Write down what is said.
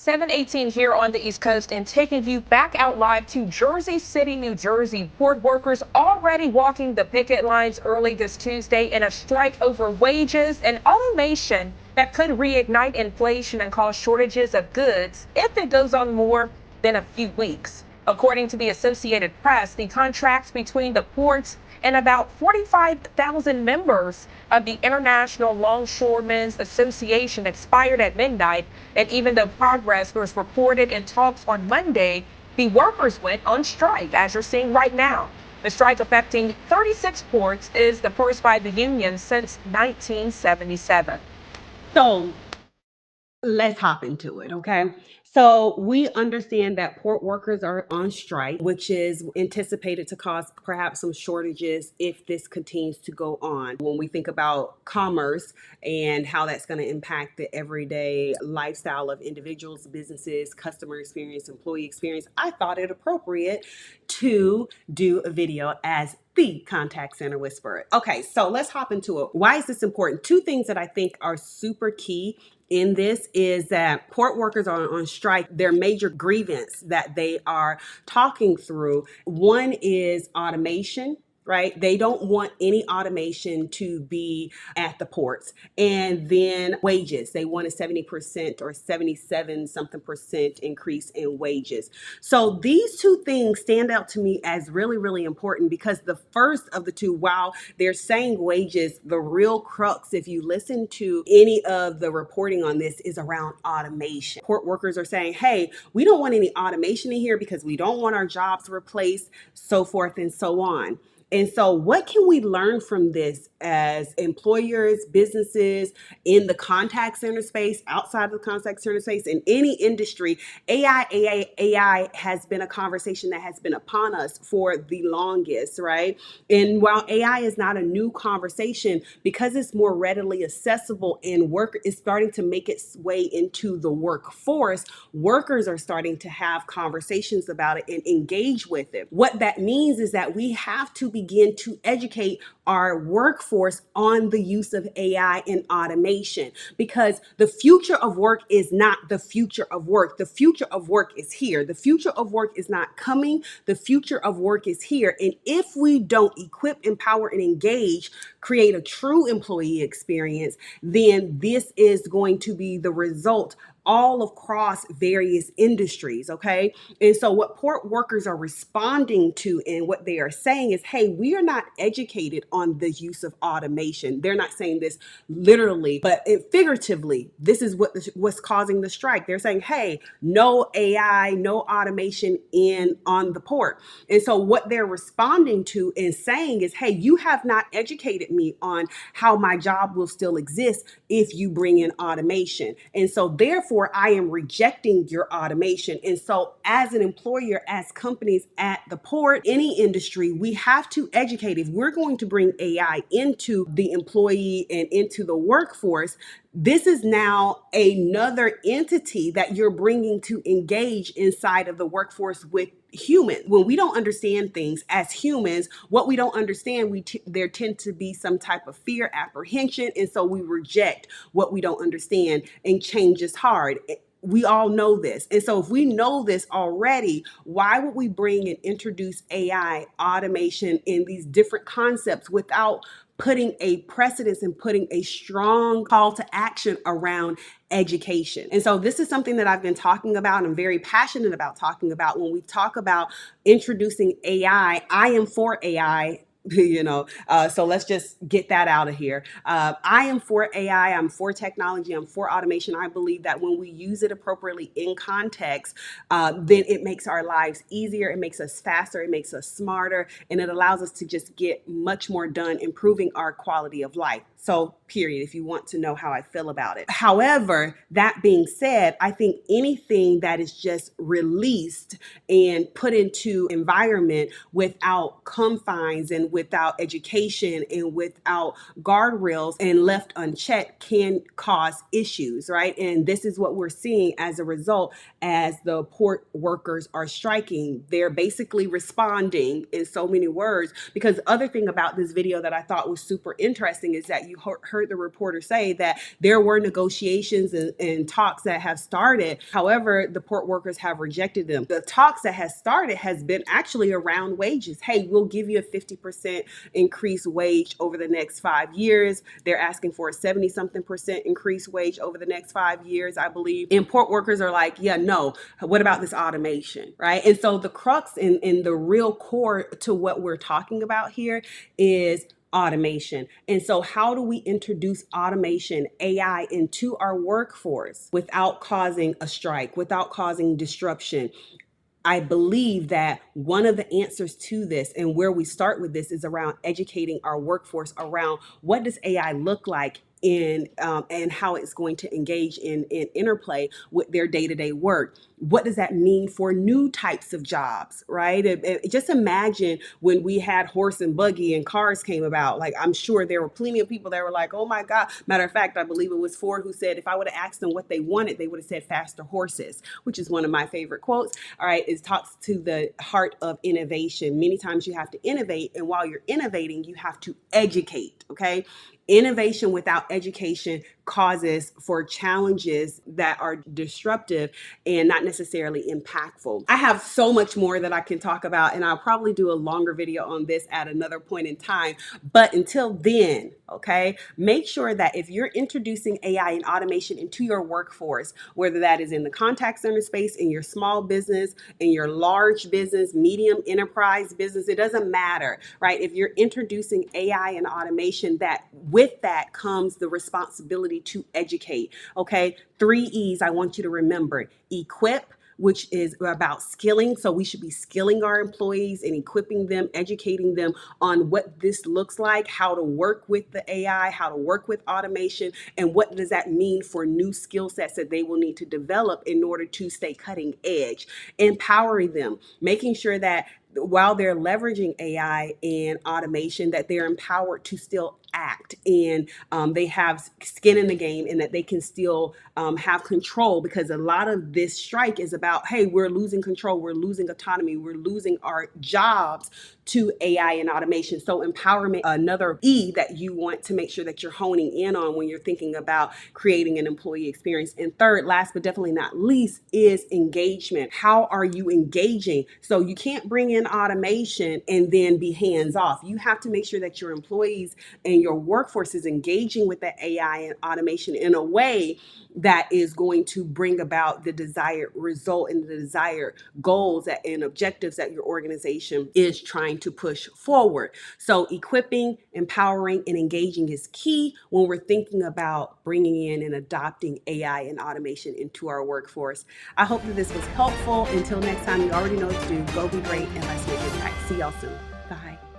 7:18 here on the East Coast and taking you back out live to Jersey City, New Jersey. Port workers already walking the picket lines early this Tuesday in a strike over wages and automation that could reignite inflation and cause shortages of goods if it goes on more than a few weeks. According to the Associated Press, the contracts between the ports and about 45,000 members of the International Longshoremen's Association expired at midnight, and even though progress was reported in talks on Monday, the workers went on strike, as you're seeing right now. The strike, affecting 36 ports, is the first by the union since 1977. So let's hop into it, okay? So we understand that port workers are on strike, which is anticipated to cause perhaps some shortages if this continues to go on. When we think about commerce and how that's going to impact the everyday lifestyle of individuals, businesses, customer experience, employee experience, I thought it appropriate to do a video as the contact center whisperer. Okay, so let's hop into it. Why is this important? Two things that I think are super key in this is that port workers are on strike. Their major grievance that they are talking through, one is automation. Right? They don't want any automation to be at the ports. And then wages. They want a 70% or 77 something percent increase in wages. So these two things stand out to me as really, really important because the first of the two, while they're saying wages, the real crux, if you listen to any of the reporting on this, is around automation. Port workers are saying, hey, we don't want any automation in here because we don't want our jobs replaced, so forth and so on. And so, what can we learn from this as employers, businesses, in the contact center space, outside of the contact center space, in any industry? AI has been a conversation that has been upon us for the longest, right? And while AI is not a new conversation, because it's more readily accessible and work is starting to make its way into the workforce, workers are starting to have conversations about it and engage with it. What that means is that we have to begin to educate our workforce on the use of AI and automation, because the future of work is not the future of work. The future of work is here. The future of work is not coming. The future of work is here. And if we don't equip, empower, and engage, create a true employee experience, then this is going to be the result all across various industries, okay? And so what port workers are responding to and what they are saying is, hey, we are not educated on the use of automation. They're not saying this literally, but figuratively, this is what's causing the strike. They're saying, hey, no AI, no automation on the port. And so what they're responding to and saying is, hey, you have not educated me on how my job will still exist if you bring in automation. And so therefore, I am rejecting your automation. And so as an employer, as companies at the port, any industry, we have to educate. If we're going to bring AI into the employee and into the workforce, this is now another entity that you're bringing to engage inside of the workforce with humans. When we don't understand things as humans, what we don't understand, there tend to be some type of fear, apprehension, and so we reject what we don't understand, and change is hard. We all know this. And so if we know this already, why would we bring and introduce AI, automation, in these different concepts without putting a precedence and putting a strong call to action around education? And so this is something that I've been talking about. I'm very passionate about talking about. When we talk about introducing AI, I am for AI. So let's just get that out of here. I am for AI. I'm for technology. I'm for automation. I believe that when we use it appropriately in context, then it makes our lives easier. It makes us faster. It makes us smarter. And it allows us to just get much more done, improving our quality of life. So, period, if you want to know how I feel about it. However, that being said, I think anything that is just released and put into environment without confines and without education and without guardrails and left unchecked can cause issues, right? And this is what we're seeing as a result as the port workers are striking. They're basically responding in so many words, because the other thing about this video that I thought was super interesting is that you heard the reporter say that there were negotiations and talks that have started. However, the port workers have rejected them. The talks that has started has been actually around wages. Hey, we'll give you a 50% increased wage over the next 5 years. They're asking for a 70-something% increased wage over the next 5 years, I believe. And port workers are like, yeah, no, what about this automation, right? And so the crux and the real core to what we're talking about here is automation. And so how do we introduce automation, AI, into our workforce without causing a strike, without causing disruption? I believe that one of the answers to this, and where we start with this, is around educating our workforce around what does AI look like in and how it's going to engage in interplay with their day-to-day work. What does that mean for new types of jobs, right? Just imagine when we had horse and buggy and cars came about. Like, I'm sure there were plenty of people that were like, oh my God. Matter of fact, I believe it was Ford who said, if I would have asked them what they wanted, they would have said faster horses, which is one of my favorite quotes. All right, it talks to the heart of innovation. Many times you have to innovate, and while you're innovating, you have to educate, okay? Innovation without education causes for challenges that are disruptive and not necessarily impactful. I have so much more that I can talk about, and I'll probably do a longer video on this at another point in time. But until then, okay, make sure that if you're introducing AI and automation into your workforce, whether that is in the contact center space, in your small business, in your large business, medium enterprise business, it doesn't matter, right? If you're introducing AI and automation, that with that comes the responsibility to educate, okay? 3 E's I want you to remember: equip, which is about skilling. So we should be skilling our employees and equipping them, educating them on what this looks like, how to work with the AI, how to work with automation, and what does that mean for new skill sets that they will need to develop in order to stay cutting edge. Empowering them, making sure that while they're leveraging AI and automation, that they're empowered to still act, and they have skin in the game, and that they can still have control, because a lot of this strike is about, hey, we're losing control, we're losing autonomy, we're losing our jobs to AI and automation. So empowerment, another E that you want to make sure that you're honing in on when you're thinking about creating an employee experience. And third, last but definitely not least, is engagement. How are you engaging? So you can't bring in automation and then be hands off. You have to make sure that your employees and your workforce is engaging with the AI and automation in a way that is going to bring about the desired result and the desired goals and objectives that your organization is trying to push forward. So equipping, empowering, and engaging is key when we're thinking about bringing in and adopting AI and automation into our workforce. I hope that this was helpful. Until next time, you already know what to do. Go be great, and let's make impact. See y'all soon. Bye.